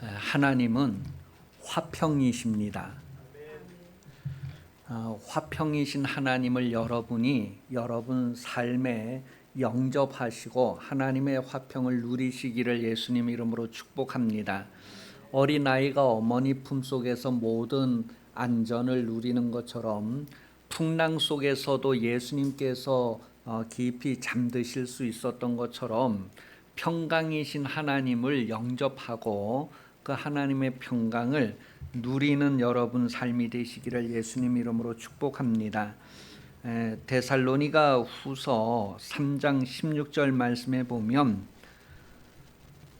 하나님은 화평이십니다. 화평이신 하나님을 여러분이 여러분 삶에 영접하시고 하나님의 화평을 누리시기를 예수님 이름으로 축복합니다. 어린아이가 어머니 품속에서 모든 안전을 누리는 것처럼 풍랑 속에서도 예수님께서 깊이 잠드실 수 있었던 것처럼 평강이신 하나님을 영접하고 그 하나님의 평강을 누리는 여러분 삶이 되시기를 예수님 이름으로 축복합니다. 데살로니가 후서 3장 16절 말씀에 보면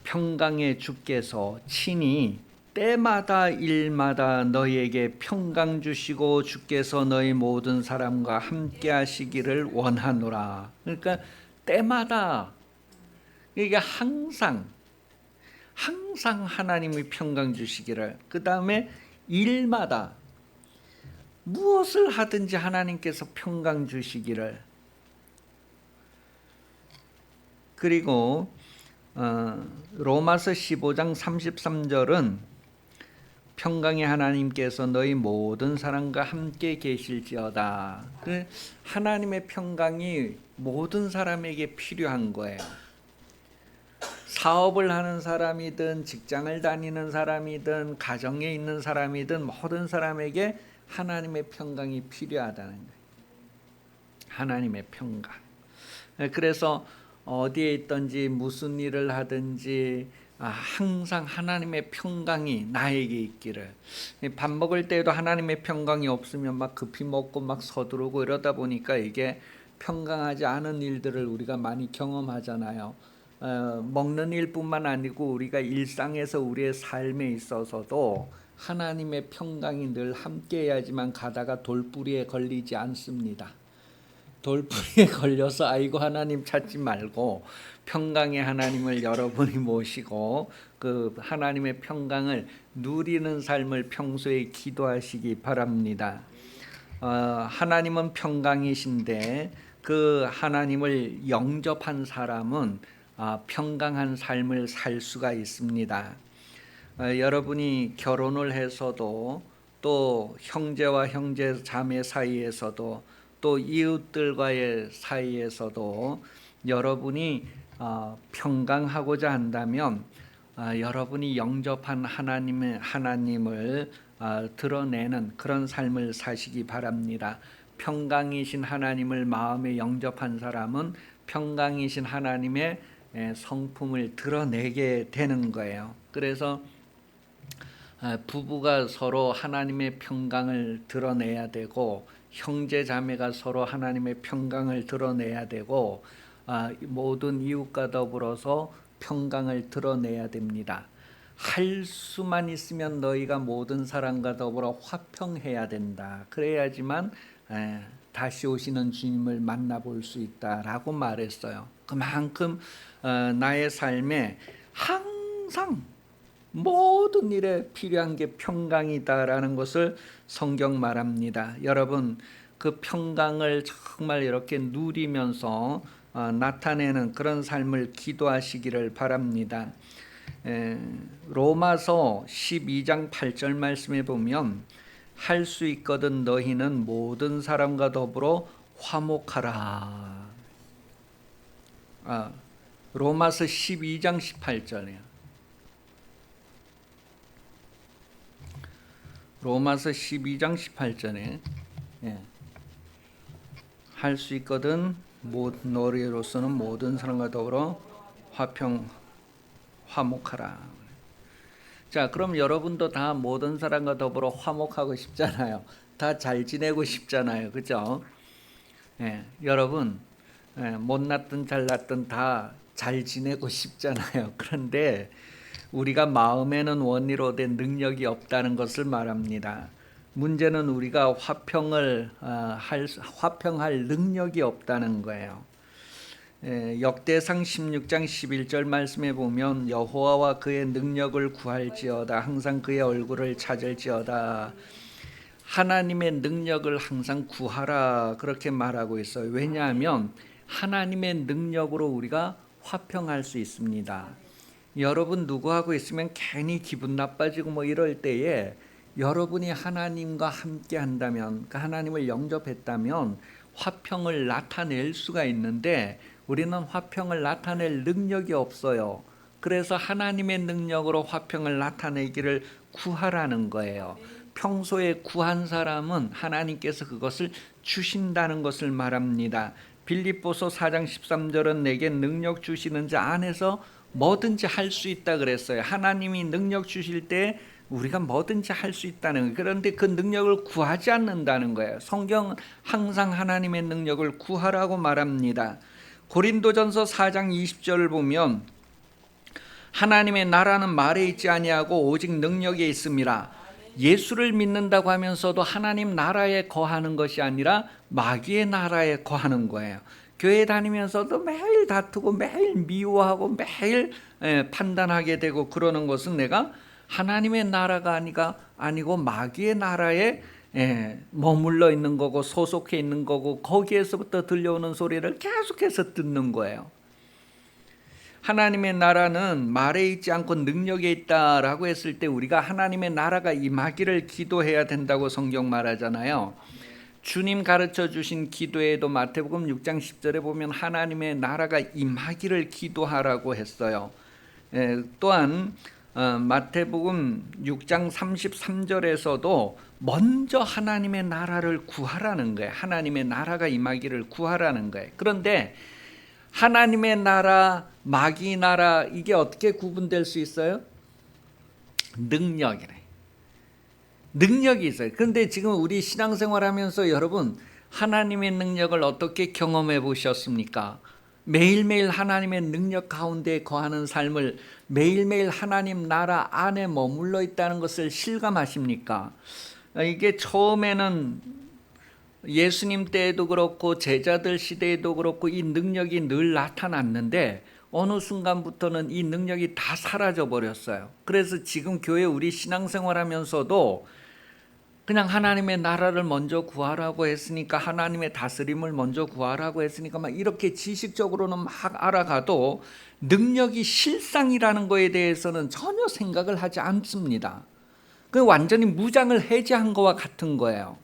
평강의 주께서 친히 때마다 일마다 너희에게 평강 주시고 주께서 너희 모든 사람과 함께 하시기를 원하노라. 그러니까 때마다, 이게 항상 하나님이 평강 주시기를, 그 다음에 일마다 무엇을 하든지 하나님께서 평강 주시기를. 그리고 로마서 15장 33절은 평강의 하나님께서 너희 모든 사람과 함께 계실지어다. 하나님의 평강이 모든 사람에게 필요한 거예요. 사업을 하는 사람이든 직장을 다니는 사람이든 가정에 있는 사람이든 모든 사람에게 하나님의 평강이 필요하다는 거예요. 하나님의 평강. 그래서 어디에 있든지 무슨 일을 하든지 항상 하나님의 평강이 나에게 있기를. 밥 먹을 때에도 하나님의 평강이 없으면 막 급히 먹고 막 서두르고 이러다 보니까 이게 평강하지 않은 일들을 우리가 많이 경험하잖아요. 먹는 일뿐만 아니고 우리가 일상에서 우리의 삶에 있어서도 하나님의 평강이 늘 함께해야지만 가다가 돌뿌리에 걸리지 않습니다. 돌뿌리에 걸려서 아이고 하나님 찾지 말고 평강의 하나님을 여러분이 모시고 그 하나님의 평강을 누리는 삶을 평소에 기도하시기 바랍니다. 하나님은 평강이신데 그 하나님을 영접한 사람은 평강한 삶을 살 수가 있습니다. 여러분이 결혼을 해서도 또 형제와 형제 자매 사이에서도 또 이웃들과의 사이에서도 여러분이 평강하고자 한다면 여러분이 영접한 하나님을 드러내는 그런 삶을 사시기 바랍니다. 평강이신 하나님을 마음에 영접한 사람은 평강이신 하나님의 성품을 드러내게 되는 거예요. 그래서 부부가 서로 하나님의 평강을 드러내야 되고 형제 자매가 서로 하나님의 평강을 드러내야 되고 모든 이웃과 더불어서 평강을 드러내야 됩니다. 할 수만 있으면 너희가 모든 사람과 더불어 화평해야 된다. 그래야지만 다시 오시는 주님을 만나볼 수 있다라고 말했어요. 그만큼 나의 삶에 항상 모든 일에 필요한 게 평강이다라는 것을 성경 말합니다. 여러분 그 평강을 정말 이렇게 누리면서 나타내는 그런 삶을 기도하시기를 바랍니다. 로마서 12장 8절 말씀에 보면 할 수 있거든 너희는 모든 사람과 더불어 화목하라. 로마서 12장 18절이에요. 로마서 12장 18절에 할 수 있거든 너희로서는 모든 사람과 더불어 화목하라. 자, 그럼 여러분도 다 모든 사람과 더불어 화목하고 싶잖아요. 다 잘 지내고 싶잖아요. 그죠? 여러분 못났든 잘났든 다 잘 지내고 싶잖아요. 그런데 우리가 마음에는 원리로 된 능력이 없다는 것을 말합니다. 문제는 우리가 화평할 능력이 없다는 거예요. 역대상 16장 11절 말씀에 보면 여호와와 그의 능력을 구할지어다 항상 그의 얼굴을 찾을지어다. 하나님의 능력을 항상 구하라 그렇게 말하고 있어요. 왜냐하면 하나님의 능력으로 우리가 화평할 수 있습니다. 여러분 누구하고 있으면 괜히 기분 나빠지고 뭐 이럴 때에 여러분이 하나님과 함께 한다면, 그 하나님을 영접했다면 화평을 나타낼 수가 있는데 우리는 화평을 나타낼 능력이 없어요. 그래서 하나님의 능력으로 화평을 나타내기를 구하라는 거예요. 평소에 구한 사람은 하나님께서 그것을 주신다는 것을 말합니다. 빌립보서 4장 13절은 내게 능력 주시는 자 안에서 뭐든지 할 수 있다 그랬어요. 하나님이 능력 주실 때 우리가 뭐든지 할 수 있다는 거예요. 그런데 그 능력을 구하지 않는다는 거예요. 성경은 항상 하나님의 능력을 구하라고 말합니다. 고린도전서 4장 20절을 보면 하나님의 나라는 말에 있지 아니하고 오직 능력에 있음이라. 예수를 믿는다고 하면서도 하나님 나라에 거하는 것이 아니라 마귀의 나라에 거하는 거예요. 교회 다니면서도 매일 다투고 매일 미워하고 매일 판단하게 되고 그러는 것은 내가 하나님의 나라가 아니고 마귀의 나라에 머물러 있는 거고 소속해 있는 거고 거기에서부터 들려오는 소리를 계속해서 듣는 거예요. 하나님의 나라는 말에 있지 않고 능력에 있다라고 했을 때 우리가 하나님의 나라가 임하기를 기도해야 된다고 성경 말하잖아요. 주님 가르쳐 주신 기도에도 마태복음 6장 10절에 보면 하나님의 나라가 임하기를 기도하라고 했어요. 또한 마태복음 6장 33절에서도 먼저 하나님의 나라를 구하라는 거예요. 하나님의 나라가 임하기를 구하라는 거예요. 그런데 하나님의 나라, 마귀 나라 이게 어떻게 구분될 수 있어요? 능력이래. 능력이 있어요. 그런데 지금 우리 신앙생활하면서 여러분 하나님의 능력을 어떻게 경험해 보셨습니까? 매일매일 하나님의 능력 가운데 거하는 삶을 매일매일 하나님 나라 안에 머물러 있다는 것을 실감하십니까? 이게 처음에는 예수님 때에도 그렇고 제자들 시대에도 그렇고 이 능력이 늘 나타났는데 어느 순간부터는 이 능력이 다 사라져 버렸어요. 그래서 지금 교회 우리 신앙생활하면서도 그냥 하나님의 나라를 먼저 구하라고 했으니까 하나님의 다스림을 먼저 구하라고 했으니까 막 이렇게 지식적으로는 막 알아가도 능력이 실상이라는 거에 대해서는 전혀 생각을 하지 않습니다. 그 완전히 무장을 해제한 거와 같은 거예요.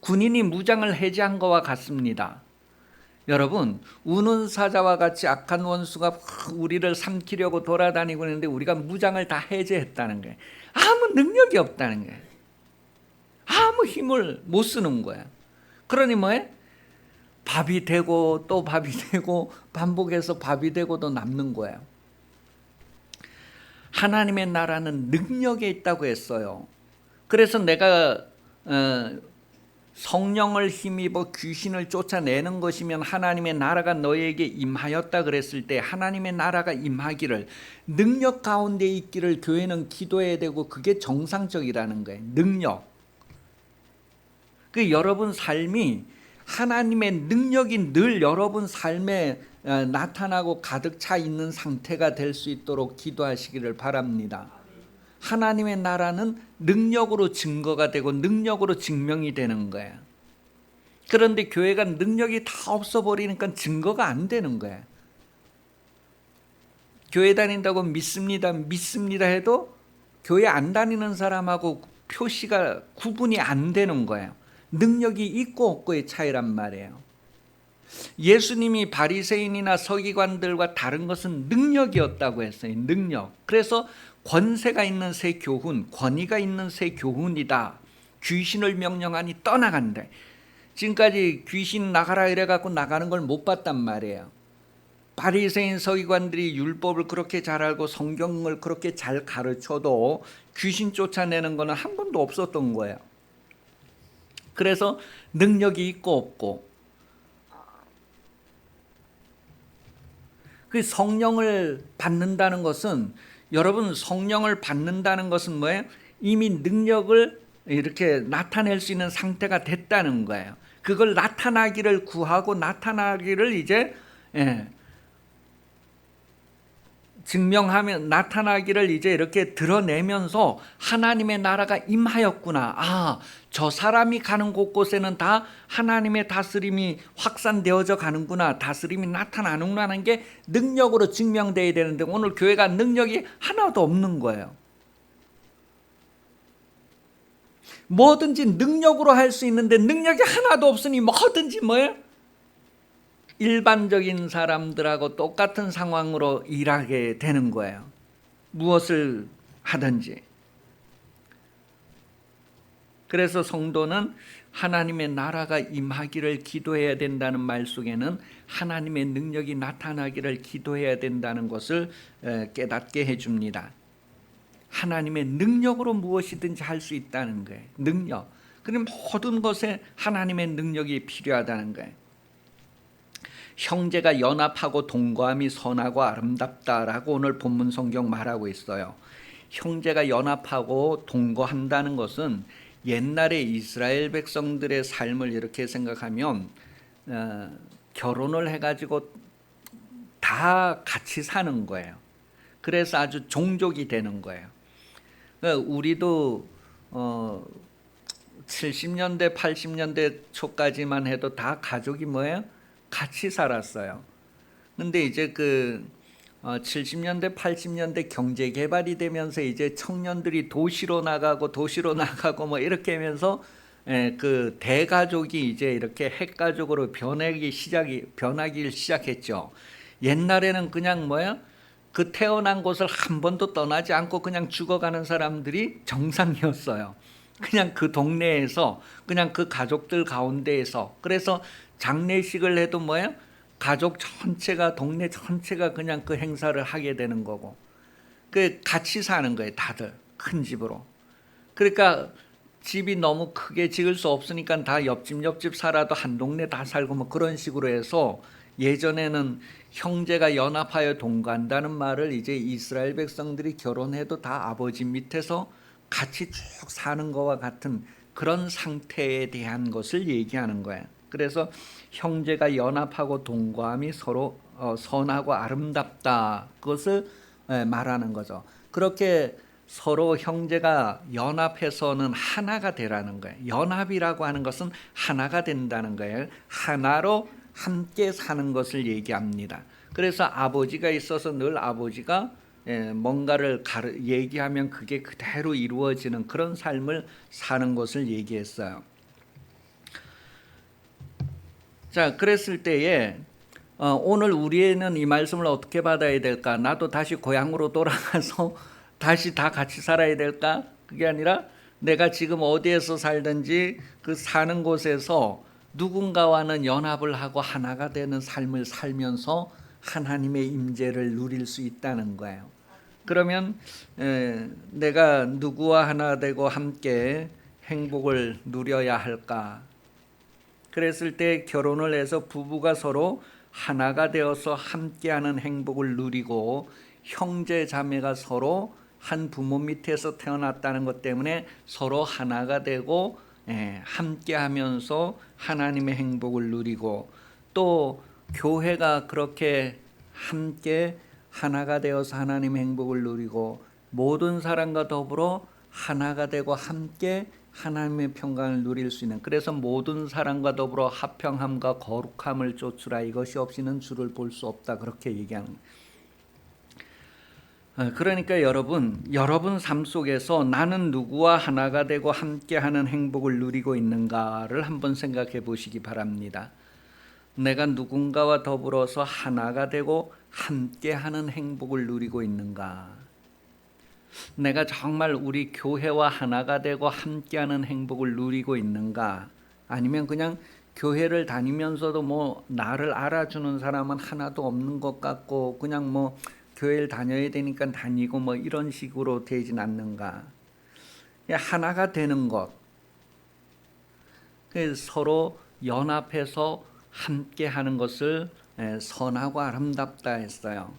군인이 무장을 해제한 거와 같습니다. 여러분 우는 사자와 같이 악한 원수가 우리를 삼키려고 돌아다니고 있는데 우리가 무장을 다 해제했다는 거예요. 아무 능력이 없다는 거예요. 아무 힘을 못 쓰는 거야. 그러니 뭐해? 밥이 되고 또 밥이 되고 반복해서 밥이 되고도 남는 거예요. 하나님의 나라는 능력에 있다고 했어요. 그래서 내가 성령을 힘입어 귀신을 쫓아내는 것이면 하나님의 나라가 너에게 임하였다 그랬을 때 하나님의 나라가 임하기를 능력 가운데 있기를 교회는 기도해야 되고 그게 정상적이라는 거예요. 능력. 그 여러분 삶이 하나님의 능력이 늘 여러분 삶에 나타나고 가득 차 있는 상태가 될 수 있도록 기도하시기를 바랍니다. 하나님의 나라는 능력으로 증거가 되고 능력으로 증명이 되는 거예요. 그런데 교회가 능력이 다 없어버리니까 증거가 안 되는 거예요. 교회 다닌다고 믿습니다 해도 교회 안 다니는 사람하고 표시가 구분이 안 되는 거예요. 능력이 있고 없고의 차이란 말이에요. 예수님이 바리새인이나 서기관들과 다른 것은 능력이었다고 했어요. 능력. 그래서 권세가 있는 새 교훈, 권위가 있는 새 교훈이다. 귀신을 명령하니 떠나간다. 지금까지 귀신 나가라 이래갖고 나가는 걸 못 봤단 말이에요. 바리새인 서기관들이 율법을 그렇게 잘 알고 성경을 그렇게 잘 가르쳐도 귀신 쫓아내는 거는 한 번도 없었던 거예요. 그래서 능력이 있고 없고 그 성령을 받는다는 것은 여러분 성령을 받는다는 것은 뭐예요? 이미 능력을 이렇게 나타낼 수 있는 상태가 됐다는 거예요. 그걸 나타나기를 구하고 나타나기를 이제 증명하면 나타나기를 이제 이렇게 드러내면서 하나님의 나라가 임하였구나. 아, 저 사람이 가는 곳곳에는 다 하나님의 다스림이 확산되어져 가는구나. 다스림이 나타나는구나 하는 게 능력으로 증명돼야 되는데 오늘 교회가 능력이 하나도 없는 거예요. 뭐든지 능력으로 할 수 있는데 능력이 하나도 없으니 뭐든지 뭐예요? 일반적인 사람들하고 똑같은 상황으로 일하게 되는 거예요. 무엇을 하든지. 그래서 성도는 하나님의 나라가 임하기를 기도해야 된다는 말 속에는 하나님의 능력이 나타나기를 기도해야 된다는 것을 깨닫게 해줍니다. 하나님의 능력으로 무엇이든지 할 수 있다는 거예요. 능력. 그럼 모든 것에 하나님의 능력이 필요하다는 거예요. 형제가 연합하고 동거함이 선하고 아름답다라고 오늘 본문 성경 말하고 있어요. 형제가 연합하고 동거한다는 것은 옛날에 이스라엘 백성들의 삶을 이렇게 생각하면 결혼을 해가지고 다 같이 사는 거예요. 그래서 아주 종족이 되는 거예요. 우리도 70년대 80년대 초까지만 해도 다 가족이 뭐예요? 같이 살았어요. 근데 이제 70년대 80년대 경제 개발이 되면서 이제 청년들이 도시로 나가고 뭐 이렇게 하면서 그 대가족이 이제 이렇게 핵가족으로 변하기 시작했죠. 옛날에는 그냥 뭐야? 그 태어난 곳을 한 번도 떠나지 않고 그냥 죽어가는 사람들이 정상이었어요. 그냥 그 동네에서 그냥 그 가족들 가운데에서. 그래서 장례식을 해도 뭐예요? 가족 전체가 동네 전체가 그냥 그 행사를 하게 되는 거고, 그 같이 사는 거예요. 다들 큰 집으로. 그러니까 집이 너무 크게 지을 수 없으니까 다 옆집 살아도 한 동네 다 살고 뭐 그런 식으로 해서 예전에는 형제가 연합하여 동거한다는 말을 이제 이스라엘 백성들이 결혼해도 다 아버지 밑에서 같이 쭉 사는 것과 같은 그런 상태에 대한 것을 얘기하는 거예요. 그래서 형제가 연합하고 동거함이 서로 선하고 아름답다, 그것을 말하는 거죠. 그렇게 서로 형제가 연합해서는 하나가 되라는 거예요. 연합이라고 하는 것은 하나가 된다는 거예요. 하나로 함께 사는 것을 얘기합니다. 그래서 아버지가 있어서 늘 아버지가 뭔가를 얘기하면 그게 그대로 이루어지는 그런 삶을 사는 것을 얘기했어요. 자, 그랬을 때에 오늘 우리는 이 말씀을 어떻게 받아야 될까? 나도 다시 고향으로 돌아가서 다시 다 같이 살아야 될까? 그게 아니라 내가 지금 어디에서 살든지 그 사는 곳에서 누군가와는 연합을 하고 하나가 되는 삶을 살면서 하나님의 임재를 누릴 수 있다는 거예요. 그러면 내가 누구와 하나 되고 함께 행복을 누려야 할까? 그랬을 때 결혼을 해서 부부가 서로 하나가 되어서 함께하는 행복을 누리고, 형제 자매가 서로 한 부모 밑에서 태어났다는 것 때문에 서로 하나가 되고 함께하면서 하나님의 행복을 누리고, 또 교회가 그렇게 함께 하나가 되어서 하나님의 행복을 누리고 모든 사람과 더불어 하나가 되고 함께 하나님의 평강을 누릴 수 있는, 그래서 모든 사람과 더불어 화평함과 거룩함을 쫓으라, 이것이 없이는 주를 볼 수 없다, 그렇게 얘기하는. 그러니까 여러분 삶 속에서 나는 누구와 하나가 되고 함께하는 행복을 누리고 있는가를 한번 생각해 보시기 바랍니다. 내가 누군가와 더불어서 하나가 되고 함께하는 행복을 누리고 있는가? 내가 정말 우리 교회와 하나가 되고 함께하는 행복을 누리고 있는가? 아니면 그냥 교회를 다니면서도 뭐 나를 알아주는 사람은 하나도 없는 것 같고 그냥 뭐 교회를 다녀야 되니까 다니고 뭐 이런 식으로 되진 않는가? 하나가 되는 것, 서로 연합해서 함께하는 것을 선하고 아름답다 했어요.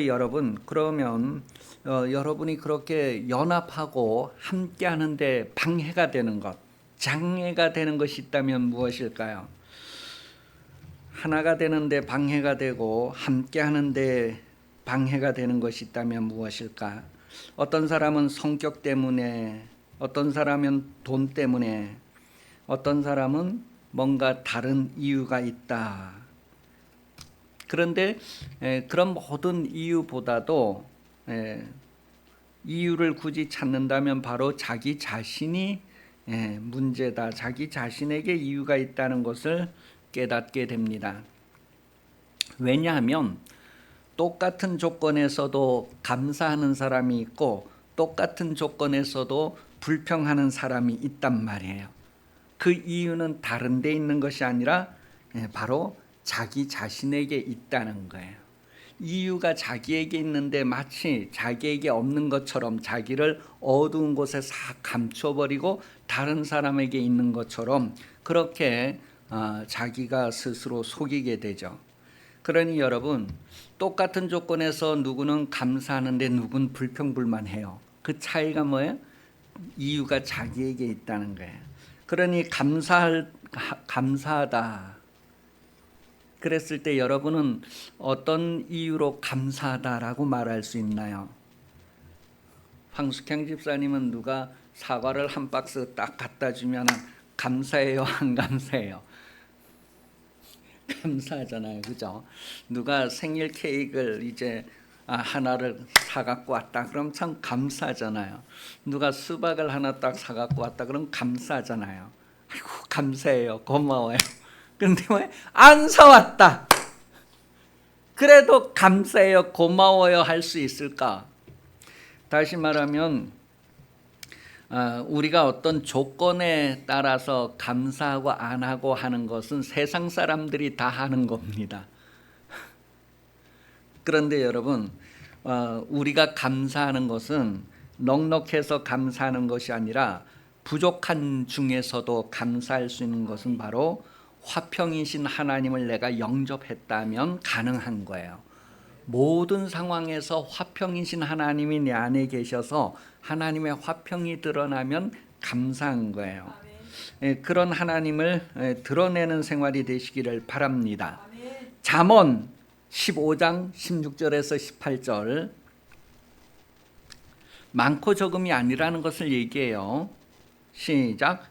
여러분, 그러면 여러분이 그렇게 연합하고 함께하는데 방해가 되는 것, 장애가 되는 것이 있다면 무엇일까요? 하나가 되는데 방해가 되고 함께하는데 방해가 되는 것이 있다면 무엇일까? 어떤 사람은 성격 때문에, 어떤 사람은 돈 때문에, 어떤 사람은 뭔가 다른 이유가 있다. 그런데 그런 모든 이유보다도 이유를 굳이 찾는다면 바로 자기 자신이 문제다. 자기 자신에게 이유가 있다는 것을 깨닫게 됩니다. 왜냐하면 똑같은 조건에서도 감사하는 사람이 있고 똑같은 조건에서도 불평하는 사람이 있단 말이에요. 그 이유는 다른 데 있는 것이 아니라 바로 자기 자신에게 있다는 거예요. 이유가 자기에게 있는데 마치 자기에게 없는 것처럼 자기를 어두운 곳에 싹 감춰버리고 다른 사람에게 있는 것처럼 그렇게 자기가 스스로 속이게 되죠. 그러니 여러분, 똑같은 조건에서 누구는 감사하는데 누구는 불평불만해요. 그 차이가 뭐예요? 이유가 자기에게 있다는 거예요. 그러니 감사하다 그랬을 때 여러분은 어떤 이유로 감사하다라고 말할 수 있나요? 황숙향 집사님은 누가 사과를 한 박스 딱 갖다 주면 감사해요, 안 감사해요? 감사하잖아요, 그죠? 누가 생일 케이크를 이제 하나를 사갖고 왔다 그럼 참 감사하잖아요. 누가 수박을 하나 딱 사갖고 왔다 그럼 감사하잖아요. 아이고 감사해요, 고마워요. 그런데 왜 안 사왔다? 그래도 감사해요, 고마워요 할 수 있을까? 다시 말하면 우리가 어떤 조건에 따라서 감사하고 안 하고 하는 것은 세상 사람들이 다 하는 겁니다. 그런데 여러분, 우리가 감사하는 것은 넉넉해서 감사하는 것이 아니라 부족한 중에서도 감사할 수 있는 것은 바로 화평이신 하나님을 내가 영접했다면 가능한 거예요. 모든 상황에서 화평이신 하나님이 내 안에 계셔서 하나님의 화평이 드러나면 감사한 거예요. 그런 하나님을 드러내는 생활이 되시기를 바랍니다. 잠언 15장 16절에서 18절, 많고 적음이 아니라는 것을 얘기해요. 시작.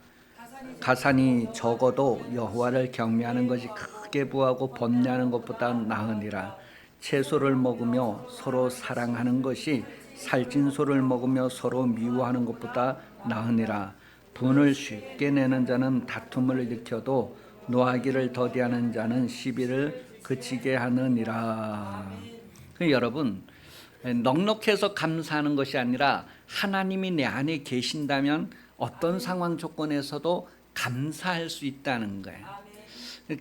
가산이 적어도 여호와를 경외하는 것이 크게 부하고 번뇌하는 것보다 나으니라. 채소를 먹으며 서로 사랑하는 것이 살찐 소를 먹으며 서로 미워하는 것보다 나으니라. 분을 쉽게 내는 자는 다툼을 일으켜도 노하기를 더디하는 자는 시비를 그치게 하느니라. 여러분, 넉넉해서 감사하는 것이 아니라 하나님이 내 안에 계신다면 어떤 상황 조건에서도 감사할 수 있다는 거예요.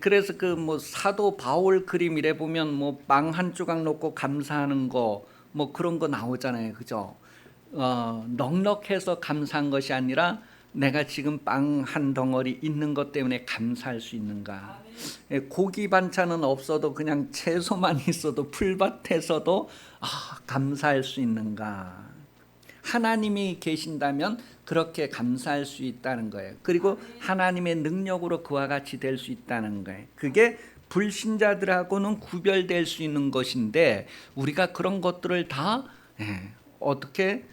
그래서 그 사도 바울 그림이래 보면 빵 한 조각 놓고 감사하는 거 그런 거 나오잖아요, 그죠? 넉넉해서 감사한 것이 아니라 내가 지금 빵 한 덩어리 있는 것 때문에 감사할 수 있는가? 고기 반찬은 없어도 그냥 채소만 있어도 풀밭에서도 감사할 수 있는가? 하나님이 계신다면 그렇게 감사할 수 있다는 거예요. 그리고 하나님의 능력으로 그와 같이 될 수 있다는 거예요. 그게 불신자들하고는 구별될 수 있는 것인데 우리가 그런 것들을 다 어떻게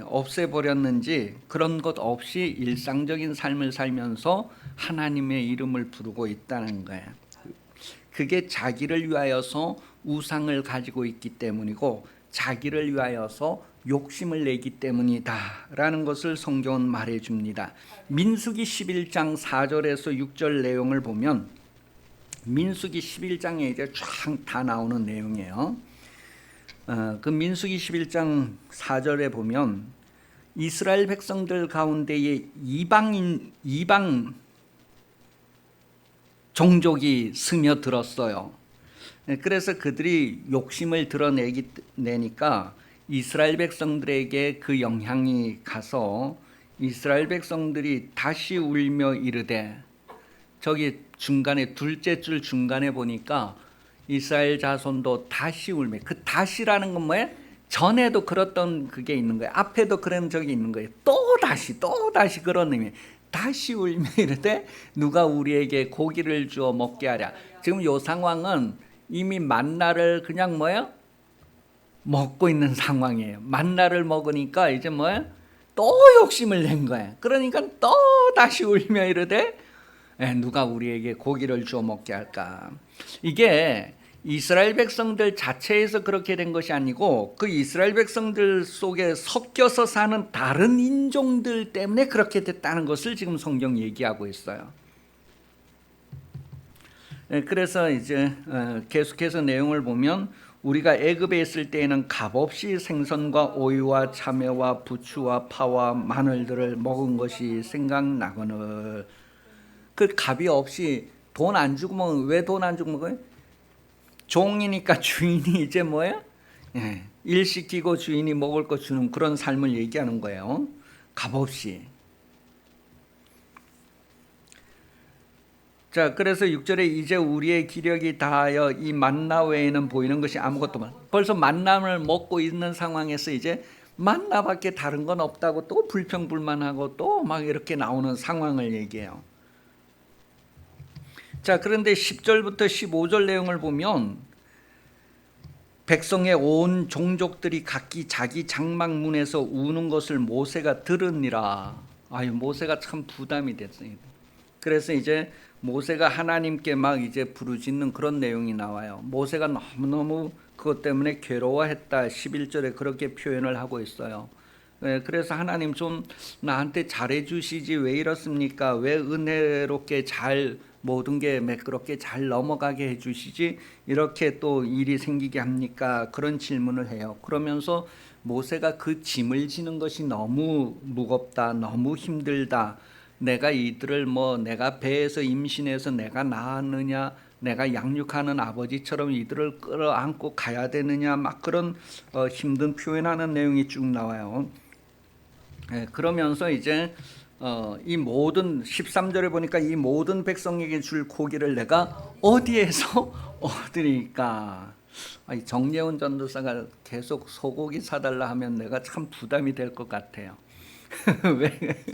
없애버렸는지, 그런 것 없이 일상적인 삶을 살면서 하나님의 이름을 부르고 있다는 거예요. 그게 자기를 위하여서 우상을 가지고 있기 때문이고 자기를 위하여서 욕심을 내기 때문이다 라는 것을 성경은 말해줍니다. 민수기 11장 4절에서 6절 내용을 보면, 민수기 11장에 이제 쫙 다 나오는 내용이에요. 그 민수기 11장 4절에 보면 이스라엘 백성들 가운데에 이방 종족이 스며들었어요. 그래서 그들이 욕심을 드러내니까 이스라엘 백성들에게 그 영향이 가서 이스라엘 백성들이 다시 울며 이르되, 저기 중간에 둘째 줄 중간에 보니까 이스라엘 자손도 다시 울며, 그 다시라는 건 뭐예요? 전에도 그랬던 그게 있는 거예요. 앞에도 그런 적이 있는 거예요. 또 다시 그런 의미. 다시 울며 이르되 누가 우리에게 고기를 주어 먹게 하랴. 지금 이 상황은 이미 만나를 그냥 뭐예요? 먹고 있는 상황이에요. 만나를 먹으니까 이제 뭐야? 또 욕심을 낸 거야. 그러니까 또 다시 울며 이르되 누가 우리에게 고기를 주어 먹게 할까? 이게 이스라엘 백성들 자체에서 그렇게 된 것이 아니고 그 이스라엘 백성들 속에 섞여서 사는 다른 인종들 때문에 그렇게 됐다는 것을 지금 성경 얘기하고 있어요. 그래서 이제 계속해서 내용을 보면 우리가 애굽에 있을 때에는 값없이 생선과 오이와 참외와 부추와 파와 마늘들을 먹은 것이 생각나거늘. 그 값이 없이 돈 안 주고 먹으면 왜 돈 안 주고 먹어요? 종이니까 주인이 이제 뭐예요? 일 시키고 주인이 먹을 거 주는 그런 삶을 얘기하는 거예요. 값없이. 자, 그래서 6절에 이제 우리의 기력이 다하여 이 만나 외에는 보이는 것이 아무것도 없다. 벌써 만나를 먹고 있는 상황에서 이제 만나밖에 다른 건 없다고 또 불평불만하고 또 막 이렇게 나오는 상황을 얘기해요. 자, 그런데 10절부터 15절 내용을 보면 백성의 온 종족들이 각기 자기 장막문에서 우는 것을 모세가 들으니라. 아유, 모세가 참 부담이 됐어요. 그래서 이제 모세가 하나님께 막 이제 부르짖는 그런 내용이 나와요. 모세가 너무너무 그것 때문에 괴로워했다. 11절에 그렇게 표현을 하고 있어요. 그래서 하나님 좀 나한테 잘해 주시지 왜 이렇습니까? 왜 은혜롭게 잘 모든 게 매끄럽게 잘 넘어가게 해 주시지 이렇게 또 일이 생기게 합니까? 그런 질문을 해요. 그러면서 모세가 그 짐을 지는 것이 너무 무겁다. 너무 힘들다. 내가 이들을 내가 배에서 임신해서 내가 낳았느냐, 내가 양육하는 아버지처럼 이들을 끌어안고 가야 되느냐, 막 그런 힘든 표현하는 내용이 쭉 나와요. 그러면서 이제 이 모든 13절에 보니까 이 모든 백성에게 줄 고기를 내가 어디에서 얻으리까? 정예훈 전도사가 계속 소고기 사달라 하면 내가 참 부담이 될 것 같아요. 왜?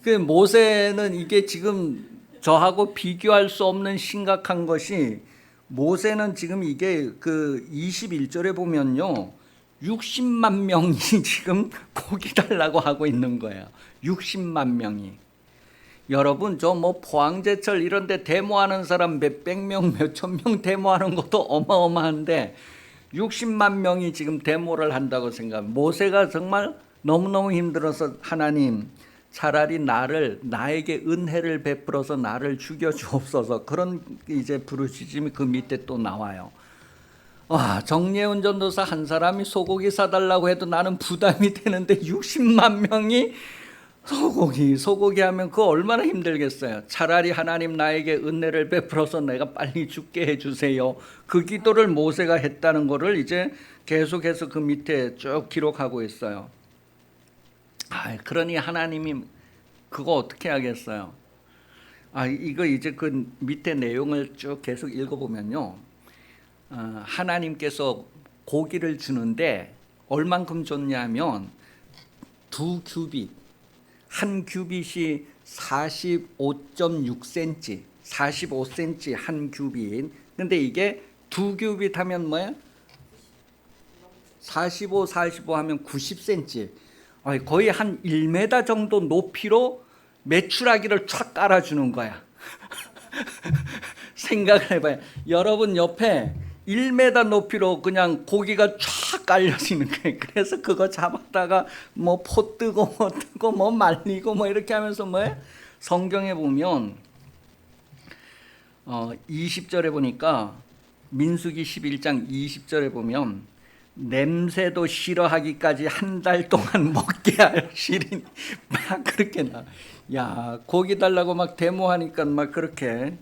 그 모세는 이게 지금 저하고 비교할 수 없는 심각한 것이 모세는 지금 이게 그 21절에 보면요. 60만 명이 지금 고기 달라고 하고 있는 거예요. 60만 명이. 여러분 저 포항제철 이런 데 데모하는 사람 몇백 명, 몇천 명 데모하는 것도 어마어마한데 60만 명이 지금 데모를 한다고 생각합니다. 모세가 정말 너무너무 힘들어서 하나님 차라리 나에게 은혜를 베풀어서 나를 죽여 주옵소서 그런 이제 부르짖음이 그 밑에 또 나와요. 정예훈 전도사 한 사람이 소고기 사달라고 해도 나는 부담이 되는데 60만 명이 소고기 하면 그거 얼마나 힘들겠어요. 차라리 하나님 나에게 은혜를 베풀어서 내가 빨리 죽게 해주세요. 그 기도를 모세가 했다는 것을 이제 계속해서 그 밑에 쭉 기록하고 있어요. 그러니 하나님이 그거 어떻게 하겠어요? 이거 이제 그 밑에 내용을 쭉 계속 읽어보면요. 하나님께서 고기를 주는데 얼만큼 줬냐면 2규빗, 한 규빗이 45.6cm, 45cm 한 규빗. 근데 이게 2규빗 하면 뭐야? 45 하면 90cm. 거의 한 1m 정도 높이로 메추라기를 촥 깔아주는 거야. 생각을 해봐요. 여러분 옆에 1m 높이로 그냥 고기가 쫙 깔려지는 거예요. 그래서 그거 잡았다가 포 뜨고 말리고 이렇게 하면서 성경에 보면 20절에 보니까 민수기 11장 20절에 보면 냄새도 싫어하기까지 한 달 동안 먹게 할 시린 막 그렇게 고기 달라고 막 데모하니까 막 그렇게.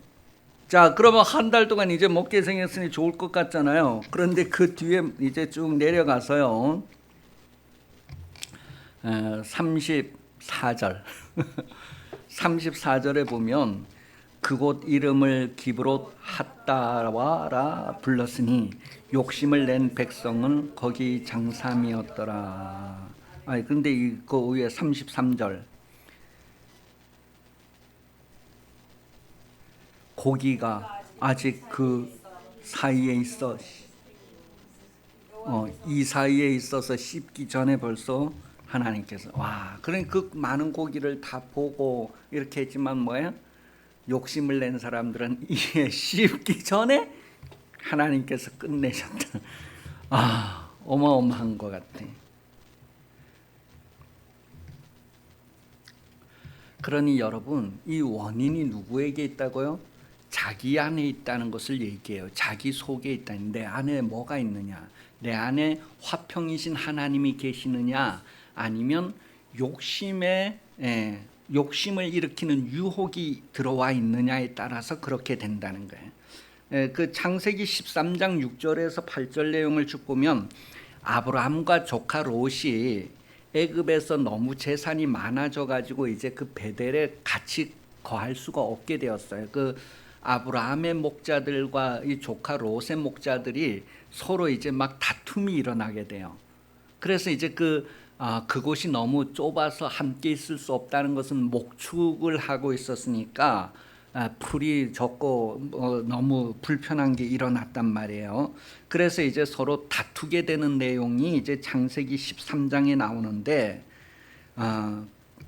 자, 그러면 한 달 동안 이제 먹게 생겼으니 좋을 것 같잖아요. 그런데 그 뒤에 이제 쭉 내려가서요. 34절 34절에 보면 그곳 이름을 기브롯 핫다와라 불렀으니 욕심을 낸 백성은 거기 장삼이었더라. 근데 그 위에 33절 고기가 아직 그 사이에 있어 이 사이에 있어서 씹기 전에 벌써 하나님께서 그러니 그 많은 고기를 다 보고 이렇게 했지만 뭐야? 욕심을 낸 사람들은 이에 씹기 전에 하나님께서 끝내셨다. 어마어마한 것 같아. 그러니 여러분, 이 원인이 누구에게 있다고요? 자기 안에 있다는 것을 얘기해요. 자기 속에 있다. 내 안에 뭐가 있느냐? 내 안에 화평이신 하나님이 계시느냐? 아니면 욕심을 일으키는 유혹이 들어와 있느냐에 따라서 그렇게 된다는 거예요. 그 창세기 13장 6절에서 8절 내용을 쭉 보면 아브라함과 조카 롯이 애굽에서 너무 재산이 많아져 가지고 이제 그 베델에 같이 거할 수가 없게 되었어요. 그 아브라함의 목자들과 이 조카 롯의 목자들이 서로 이제 막 다툼이 일어나게 돼요. 그래서 이제 그곳이 너무 좁아서 함께 있을 수 없다는 것은 목축을 하고 있었으니까 풀이 적고 너무 불편한 게 일어났단 말이에요. 그래서 이제 서로 다투게 되는 내용이 이제 창세기 13장에 나오는데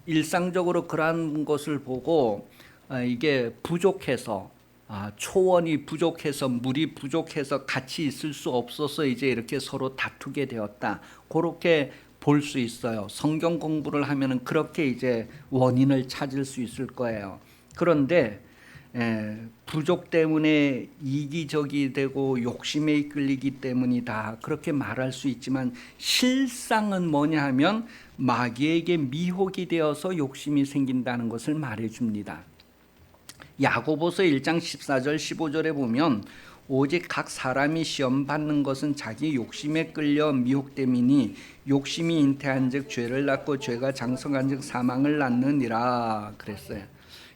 일상적으로 그러한 것을 보고 이게 부족해서 초원이 부족해서 물이 부족해서 같이 있을 수 없어서 이제 이렇게 서로 다투게 되었다. 그렇게 볼 수 있어요. 성경 공부를 하면은 그렇게 이제 원인을 찾을 수 있을 거예요. 그런데 부족 때문에 이기적이 되고 욕심에 이끌리기 때문이다. 그렇게 말할 수 있지만 실상은 뭐냐 하면 마귀에게 미혹이 되어서 욕심이 생긴다는 것을 말해줍니다. 야고보서 1장 14절 15절에 보면 오직 각 사람이 시험 받는 것은 자기 욕심에 끌려 미혹됨이니 욕심이 잉태한 즉 죄를 낳고 죄가 장성한 즉 사망을 낳느니라 그랬어요.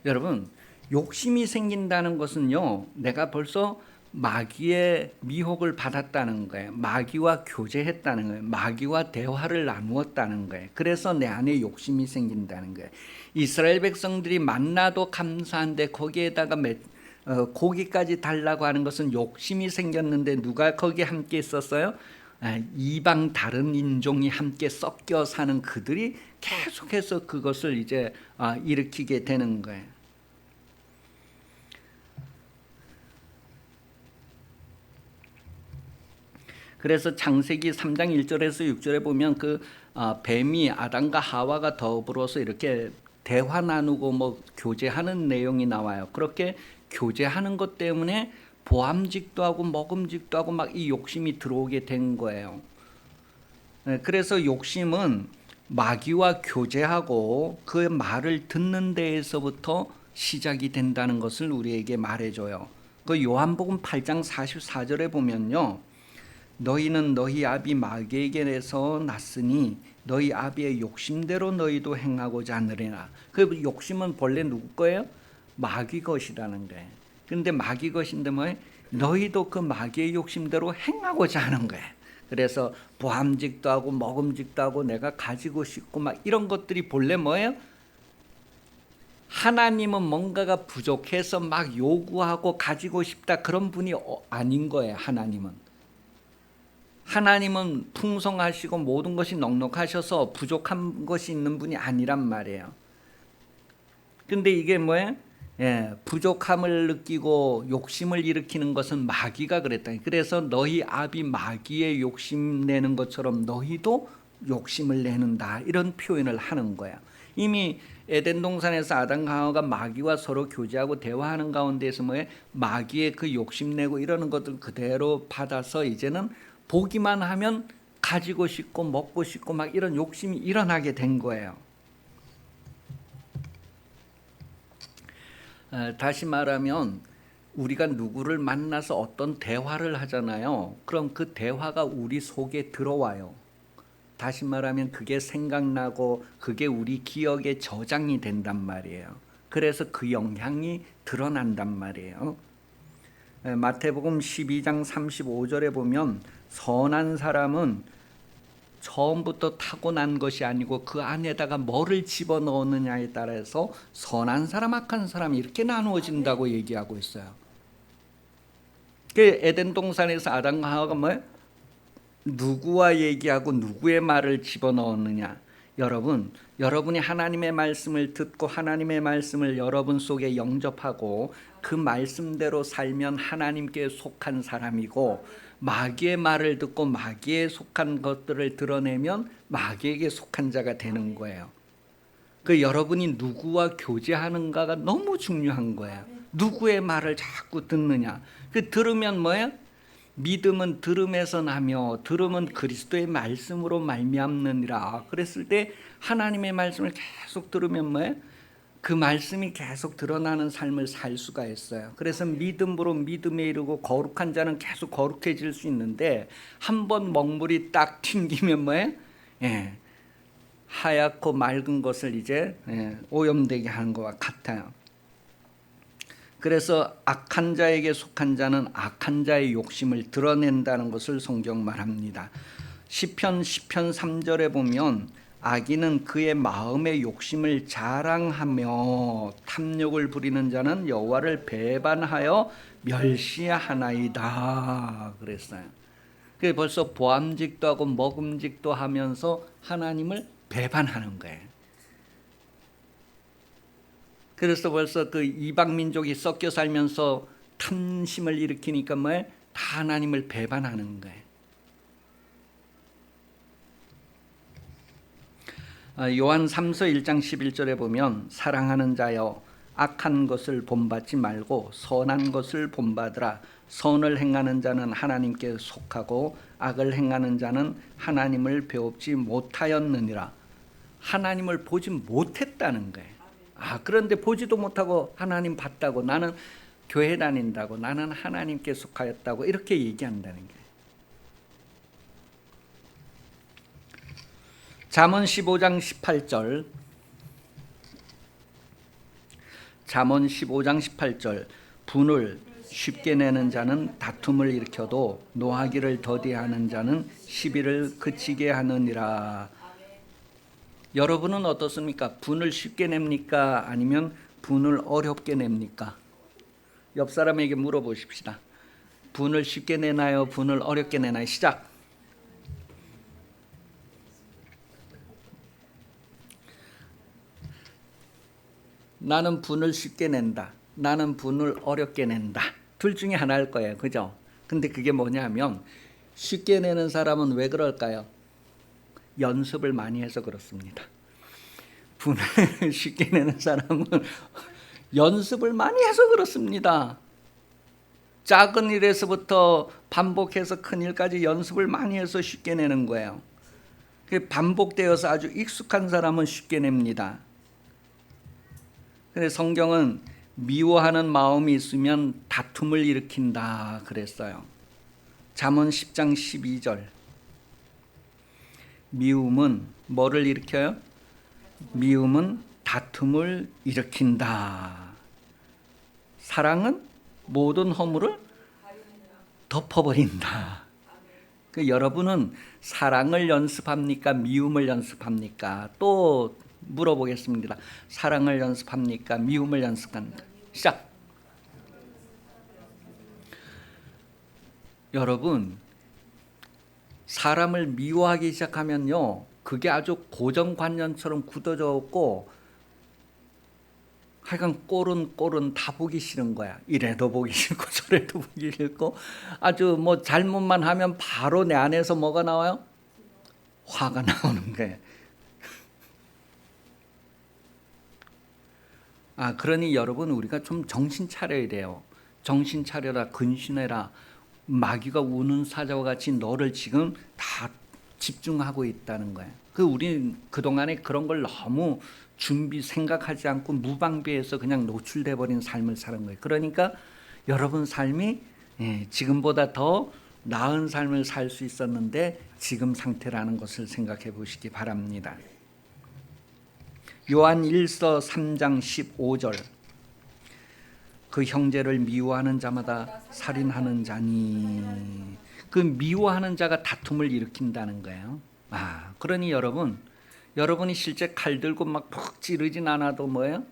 여러분, 욕심이 생긴다는 것은요, 내가 벌써 마귀의 미혹을 받았다는 거예요. 마귀와 교제했다는 거예요. 마귀와 대화를 나누었다는 거예요. 그래서 내 안에 욕심이 생긴다는 거예요. 이스라엘 백성들이 만나도 감사한데 거기에다가 고기까지 달라고 하는 것은 욕심이 생겼는데 누가 거기에 함께 있었어요? 이방 다른 인종이 함께 섞여 사는 그들이 계속해서 그것을 이제 일으키게 되는 거예요. 그래서 창세기 3장 1절에서 6절에 보면 뱀이 아담과 하와가 더불어서 이렇게 대화 나누고 뭐 교제하는 내용이 나와요. 그렇게 교제하는 것 때문에 보암직도 하고 먹음직도 하고 막 이 욕심이 들어오게 된 거예요. 그래서 욕심은 마귀와 교제하고 그 말을 듣는 데에서부터 시작이 된다는 것을 우리에게 말해줘요. 그 요한복음 8장 44절에 보면요, 너희는 너희 아비 마귀에게서 났으니 너희 아비의 욕심대로 너희도 행하고자 하느니라. 그 욕심은 본래 누구 거예요? 마귀 것이라는 거예요. 그런데 마귀 것인데 뭐예요? 너희도 그 마귀의 욕심대로 행하고자 하는 거예요. 그래서 보암직도 하고 먹음직도 하고 내가 가지고 싶고 막 이런 것들이 본래 뭐예요? 하나님은 뭔가가 부족해서 막 요구하고 가지고 싶다 그런 분이 아닌 거예요. 하나님은 풍성하시고 모든 것이 넉넉하셔서 부족한 것이 있는 분이 아니란 말이에요. 근데 이게 뭐예요? 부족함을 느끼고 욕심을 일으키는 것은 마귀가 그랬다. 그래서 너희 아비 마귀의 욕심 내는 것처럼 너희도 욕심을 내는다. 이런 표현을 하는 거야. 이미 에덴 동산에서 아담과 하와가 마귀와 서로 교제하고 대화하는 가운데에서 뭐예요? 마귀의 그 욕심내고 이러는 것들 그대로 받아서 이제는 보기만 하면 가지고 싶고 먹고 싶고 막 이런 욕심이 일어나게 된 거예요. 다시 말하면 우리가 누구를 만나서 어떤 대화를 하잖아요. 그럼 그 대화가 우리 속에 들어와요. 다시 말하면 그게 생각나고 그게 우리 기억에 저장이 된단 말이에요. 그래서 그 영향이 드러난단 말이에요. 마태복음 12장 35절에 보면 선한 사람은 처음부터 타고난 것이 아니고 그 안에다가 뭐를 집어넣느냐에 따라서 선한 사람, 악한 사람 이렇게 나누어진다고 얘기하고 있어요. 그 에덴 동산에서 아담과 하와가 뭐예요? 누구와 얘기하고 누구의 말을 집어넣었느냐? 여러분, 여러분이 하나님의 말씀을 듣고 하나님의 말씀을 여러분 속에 영접하고 그 말씀대로 살면 하나님께 속한 사람이고, 마귀의 말을 듣고 마귀에 속한 것들을 드러내면 마귀에게 속한 자가 되는 거예요. 그 여러분이 누구와 교제하는가가 너무 중요한 거예요. 누구의 말을 자꾸 듣느냐? 그 들으면 뭐예요? 믿음은 들음에서 나며 들음은 그리스도의 말씀으로 말미암느니라. 그랬을 때 하나님의 말씀을 계속 들으면 뭐예요? 그 말씀이 계속 드러나는 삶을 살 수가 있어요. 그래서 믿음으로 믿음에 이르고 거룩한 자는 계속 거룩해질 수 있는데, 한번 먹물이 딱 튕기면 뭐예요? 하얗고 맑은 것을 이제 오염되게 하는 것과 같아요. 그래서 악한 자에게 속한 자는 악한 자의 욕심을 드러낸다는 것을 성경 말합니다. 시편 3절에 보면 악인은 그의 마음의 욕심을 자랑하며 탐욕을 부리는 자는 여호와를 배반하여 멸시하나이다 그랬어요. 그게 벌써 보암직도 하고 먹음직도 하면서 하나님을 배반하는 거예요. 그래서 벌써 그 이방 민족이 섞여 살면서 탐심을 일으키니까 뭐예요? 다 하나님을 배반하는 거예요. 요한 3서 1장 11절에 보면 사랑하는 자여 악한 것을 본받지 말고 선한 것을 본받으라. 선을 행하는 자는 하나님께 속하고 악을 행하는 자는 하나님을 배웁지 못하였느니라. 하나님을 보지 못했다는 거예요. 그런데 보지도 못하고 하나님 봤다고, 나는 교회 다닌다고, 나는 하나님께 속하였다고 이렇게 얘기한다는 거예요. 잠언 15장 18절, 잠언 15장 18절, 분을 쉽게 내는 자는 다툼을 일으켜도 노하기를 더디하는 자는 시비를 그치게 하느니라. 여러분은 어떻습니까? 분을 쉽게 냅니까? 아니면 분을 어렵게 냅니까? 옆 사람에게 물어보십시다. 분을 쉽게 내나요? 분을 어렵게 내나요? 시작. 나는 분을 쉽게 낸다. 나는 분을 어렵게 낸다. 둘 중에 하나일 거예요. 그죠? 근데 그게 뭐냐면, 쉽게 내는 사람은 왜 그럴까요? 연습을 많이 해서 그렇습니다. 분을 쉽게 내는 사람은 연습을 많이 해서 그렇습니다. 작은 일에서부터 반복해서 큰 일까지 연습을 많이 해서 쉽게 내는 거예요. 반복되어서 아주 익숙한 사람은 쉽게 냅니다. 근데 성경은 미워하는 마음이 있으면 다툼을 일으킨다 그랬어요. 잠언 10장 12절. 미움은 뭐를 일으켜요? 미움은 다툼을 일으킨다. 사랑은 모든 허물을 덮어버린다. 여러분은 사랑을 연습합니까? 미움을 연습합니까? 또 물어보겠습니다. 사랑을 연습합니까? 미움을 연습합니까? 시작. 여러분, 사람을 미워하기 시작하면요, 그게 아주 고정관념처럼 굳어져 있고, 하여간 꼴은 다 보기 싫은 거야. 이래도 보기 싫고 저래도 보기 싫고, 아주 뭐 잘못만 하면 바로 내 안에서 뭐가 나와요? 화가 나오는 거예요. 그러니 여러분, 우리가 좀 정신 차려야 돼요. 정신 차려라, 근신해라. 마귀가 우는 사자와 같이 너를 지금 다 집중하고 있다는 거예요. 우리는 그동안에 그런 걸 너무 생각하지 않고 무방비해서 그냥 노출돼 버린 삶을 사는 거예요. 그러니까 여러분 삶이 지금보다 더 나은 삶을 살 수 있었는데 지금 상태라는 것을 생각해 보시기 바랍니다. 요한 1서 3장 15절. 그 형제를 미워하는 자마다 살인하는 자니. 그 미워하는 자가 다툼을 일으킨다는 거예요. 그러니 여러분이 실제 칼 들고 막 푹 찌르진 않아도 뭐예요?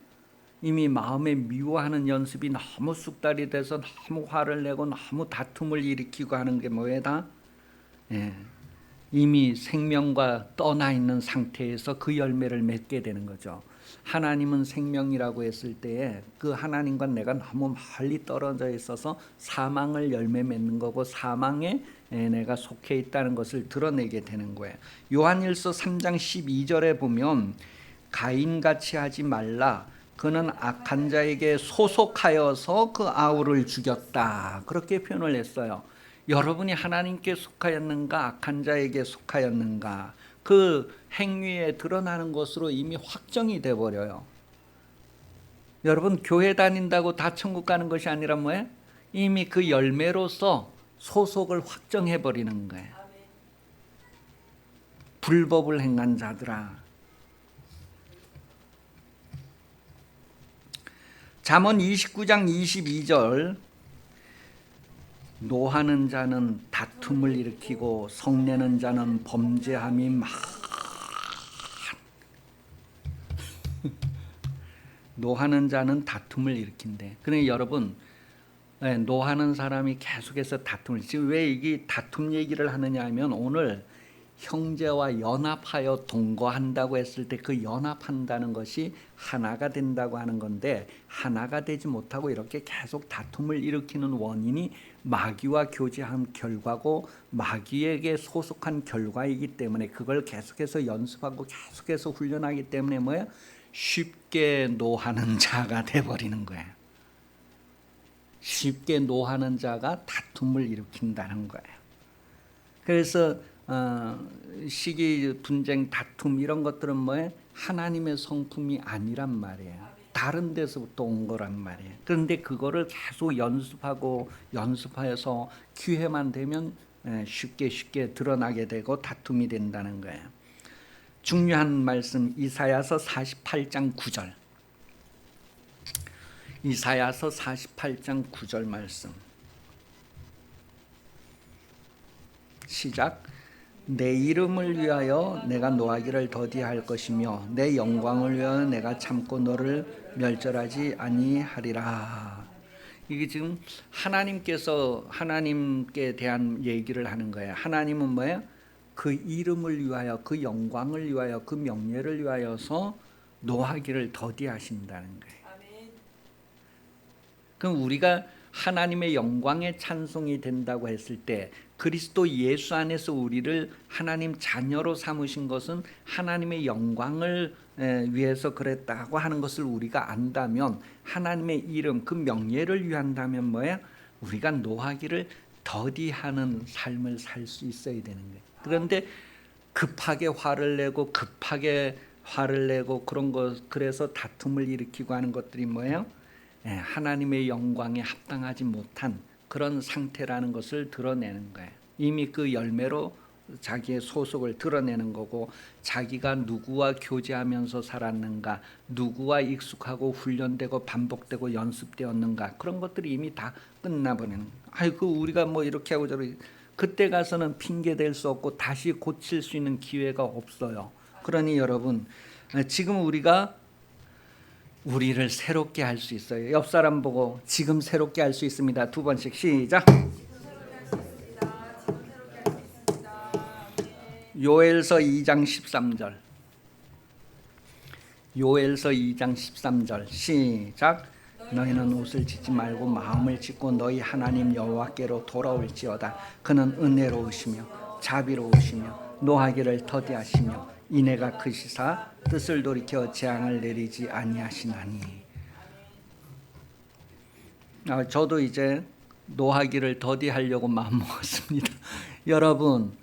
이미 마음에 미워하는 연습이 너무 쑥달이 돼서 너무 화를 내고 너무 다툼을 일으키고 하는 게 뭐예요? 예, 이미 생명과 떠나 있는 상태에서 그 열매를 맺게 되는 거죠. 하나님은 생명이라고 했을 때에 그 하나님과 내가 너무 멀리 떨어져 있어서 사망을 열매 맺는 거고 사망에 내가 속해 있다는 것을 드러내게 되는 거예요. 요한일서 3장 12절에 보면 가인같이 하지 말라. 그는 악한 자에게 소속하여서 그 아우를 죽였다. 그렇게 표현을 했어요. 여러분이 하나님께 속하였는가 악한 자에게 속하였는가 그 행위에 드러나는 것으로 이미 확정이 돼버려요. 여러분 교회 다닌다고 다 천국 가는 것이 아니라 뭐예요? 이미 그 열매로서 소속을 확정해버리는 거예요. 불법을 행한 자들아. 잠언 29장 22절 노하는 자는 다툼을 일으키고 성내는 자는 범죄함이 많. 노하는 자는 다툼을 일으킨대. 그러니까 여러분 노하는 사람이 계속해서 다툼을 지금 왜 이게 다툼 얘기를 하느냐 하면 오늘 형제와 연합하여 동거한다고 했을 때 그 연합한다는 것이 하나가 된다고 하는 건데 하나가 되지 못하고 이렇게 계속 다툼을 일으키는 원인이 마귀와 교제한 결과고 마귀에게 소속한 결과이기 때문에 그걸 계속해서 연습하고 계속해서 훈련하기 때문에 뭐예요? 쉽게 노하는 자가 돼버리는 거예요. 쉽게 노하는 자가 다툼을 일으킨다는 거예요. 그래서 시기, 분쟁, 다툼 이런 것들은 뭐예요? 하나님의 성품이 아니란 말이에요. 다른 데서부터 온 거란 말이에요. 그런데 그거를 계속 연습하고 연습해서 기회만 되면 쉽게 드러나게 되고 다툼이 된다는 거예요. 중요한 말씀 이사야서 48장 9절. 이사야서 48장 9절 말씀. 시작. 내 이름을 위하여 내가 노하기를 더디할 것이며 내 영광을 위하여 내가 참고 너를 멸절하지 아니하리라. 이게 지금 하나님께서 하나님께 대한 얘기를 하는 거예요. 하나님은 뭐예요? 그 이름을 위하여 그 영광을 위하여 그 명예를 위하여서 노하기를 더디하신다는 거예요. 그럼 우리가 하나님의 영광의 찬송이 된다고 했을 때 그리스도 예수 안에서 우리를 하나님 자녀로 삼으신 것은 하나님의 영광을 위해서 그랬다고 하는 것을 우리가 안다면 하나님의 이름 그 명예를 위한다면 뭐예요? 우리가 노하기를 더디하는 삶을 살 수 있어야 되는 거예요. 그런데 급하게 화를 내고 그런 것 그래서 다툼을 일으키고 하는 것들이 뭐예요? 하나님의 영광에 합당하지 못한 그런 상태라는 것을 드러내는 거예요. 이미 그 열매로 자기의 소속을 드러내는 거고 자기가 누구와 교제하면서 살았는가 누구와 익숙하고 훈련되고 반복되고 연습되었는가 그런 것들이 이미 다 끝나버리는 거예요. 아이고 우리가 뭐 이렇게 하고 저렇게 그때 가서는 핑계 댈 수 없고 다시 고칠 수 있는 기회가 없어요. 그러니 여러분 지금 우리를 새롭게 할 수 있어요. 옆 사람 보고 지금 새롭게 할 수 있습니다. 두 번씩 시작. 요엘서 2장 13절. 요엘서 2장 13절 시작. 너희는 옷을 찢지 말고 마음을 찢고 너희 하나님 여호와께로 돌아올지어다. 그는 은혜로우시며 자비로우시며 노하기를 더디하시며 이내가 크시사 뜻을 돌이켜 재앙을 내리지 아니하시나니. 저도 이제 노하기를 더디하려고 마음먹었습니다. 여러분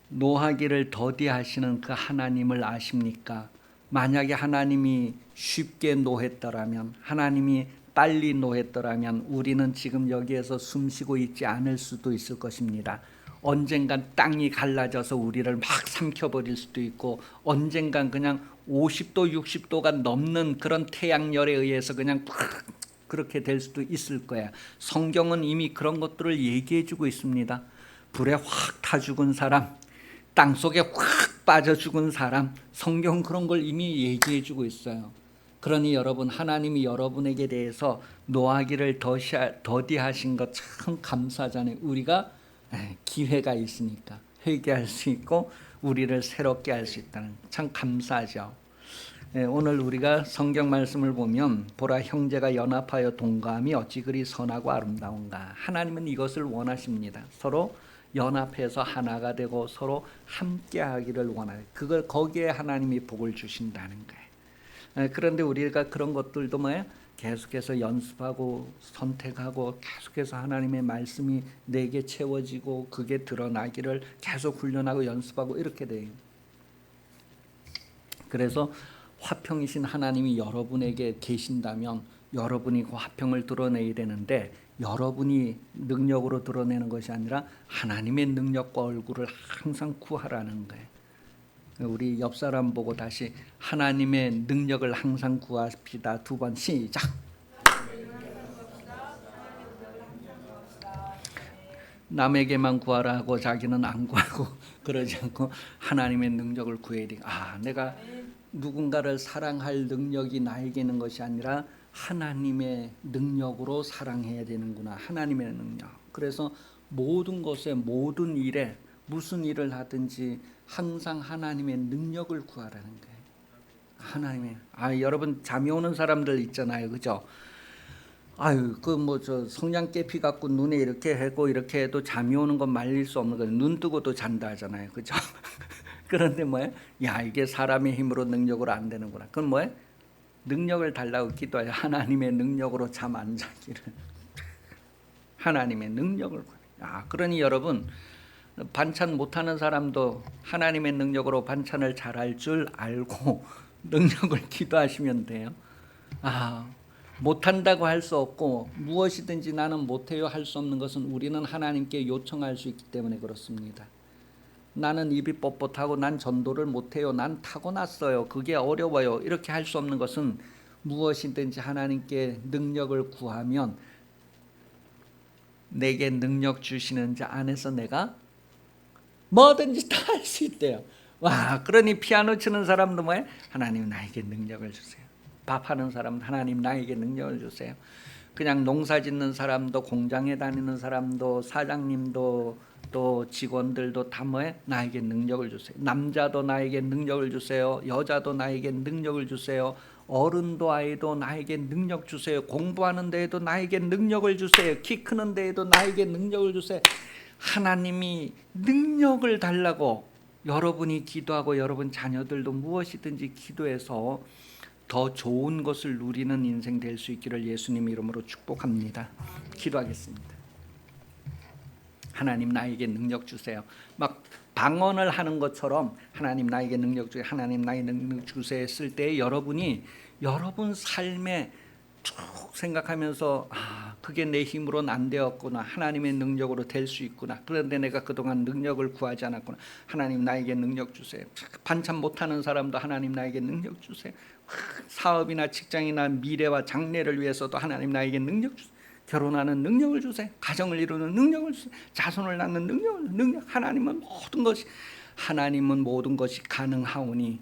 노하기를 더디하시는 그 하나님을 아십니까? 만약에 하나님이 쉽게 노했더라면 하나님이 빨리 노했더라면 우리는 지금 여기에서 숨쉬고 있지 않을 수도 있을 것입니다. 언젠간 땅이 갈라져서 우리를 막 삼켜버릴 수도 있고 언젠간 그냥 50도 60도가 넘는 그런 태양열에 의해서 그냥 그렇게 될 수도 있을 거야. 성경은 이미 그런 것들을 얘기해주고 있습니다. 불에 확 타 죽은 사람, 땅속에 확 빠져 죽은 사람, 성경은 그런 걸 이미 얘기해주고 있어요. 그러니 여러분, 하나님이 여러분에게 대해서 노하기를 더디하신 것 참 감사하잖아요. 우리가 기회가 있으니까 회개할 수 있고 우리를 새롭게 할 수 있다는, 참 감사하죠. 오늘 우리가 성경 말씀을 보면 보라, 형제가 연합하여 동감이 어찌 그리 선하고 아름다운가. 하나님은 이것을 원하십니다. 서로 연합해서 하나가 되고 서로 함께하기를 원하요. 그걸 거기에 하나님이 복을 주신다는 거예요. 그런데 우리가 그런 것들도 뭐예요? 계속해서 연습하고 선택하고 계속해서 하나님의 말씀이 내게 채워지고 그게 드러나기를 계속 훈련하고 연습하고 이렇게 돼요. 그래서 화평이신 하나님이 여러분에게 계신다면 여러분이 그 화평을 드러내야 되는데, 여러분이 능력으로 드러내는 것이 아니라 하나님의 능력과 얼굴을 항상 구하라는 거예요. 우리 옆 사람 보고 다시 하나님의 능력을 항상 구합시다. 2번 시작. 남에게만 구하라 하고 자기는 안 구하고 그러지 않고 하나님의 능력을 구해야 돼. 내가 누군가를 사랑할 능력이 나에게 있는 것이 아니라 하나님의 능력으로 사랑해야 되는구나. 하나님의 능력. 그래서 모든 것에, 모든 일에, 무슨 일을 하든지 항상 하나님의 능력을 구하라는 거예요. 하나님의. 여러분, 잠이 오는 사람들 있잖아요, 그죠? 저 성냥 깨피 갖고 눈에 이렇게 하고 이렇게 해도 잠이 오는 건 말릴 수 없는 거예요. 눈 뜨고도 잔다 하잖아요, 그죠? 그런데 뭐예요? 이게 사람의 힘으로 능력으로 안 되는구나. 그건 뭐예요? 능력을 달라고 기도해요. 하나님의 능력으로 잠 안 자기를. 하나님의 능력을. 그러니 여러분, 반찬 못하는 사람도 하나님의 능력으로 반찬을 잘할 줄 알고 능력을 기도하시면 돼요. 못한다고 할 수 없고 무엇이든지 나는 못해요 할 수 없는 것은 우리는 하나님께 요청할 수 있기 때문에 그렇습니다. 나는 입이 뻣뻣하고 난 전도를 못해요, 난 타고났어요, 그게 어려워요, 이렇게 할 수 없는 것은 무엇이든지 하나님께 능력을 구하면 내게 능력 주시는 자 안에서 내가 뭐든지 다 할 수 있대요. 그러니 피아노 치는 사람도 뭐예요? 하나님 나에게 능력을 주세요. 밥하는 사람도 하나님 나에게 능력을 주세요. 그냥 농사 짓는 사람도, 공장에 다니는 사람도, 사장님도, 또 직원들도 다 뭐예요? 나에게 능력을 주세요. 남자도 나에게 능력을 주세요. 여자도 나에게 능력을 주세요. 어른도 아이도 나에게 능력 주세요. 공부하는 데에도 나에게 능력을 주세요. 키 크는 데에도 나에게 능력을 주세요. 하나님이 능력을 달라고 여러분이 기도하고 여러분 자녀들도 무엇이든지 기도해서 더 좋은 것을 누리는 인생 될 수 있기를 예수님 이름으로 축복합니다. 기도하겠습니다. 하나님 나에게 능력 주세요. 막 방언을 하는 것처럼 하나님 나에게 능력 주세요, 하나님 나에게 능력 주세요 했을 때 여러분이 여러분 삶에 쭉 생각하면서 그게 내 힘으로는 안 되었구나, 하나님의 능력으로 될 수 있구나, 그런데 내가 그동안 능력을 구하지 않았구나, 하나님 나에게 능력 주세요. 반찬 못하는 사람도 하나님 나에게 능력 주세요. 사업이나 직장이나 미래와 장래를 위해서도 하나님 나에게 능력 주세요. 결혼하는 능력을 주세요. 가정을 이루는 능력을 주세요. 자손을 낳는 능력. 하나님은 모든 것이 가능하오니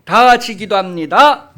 다 같이 기도합니다.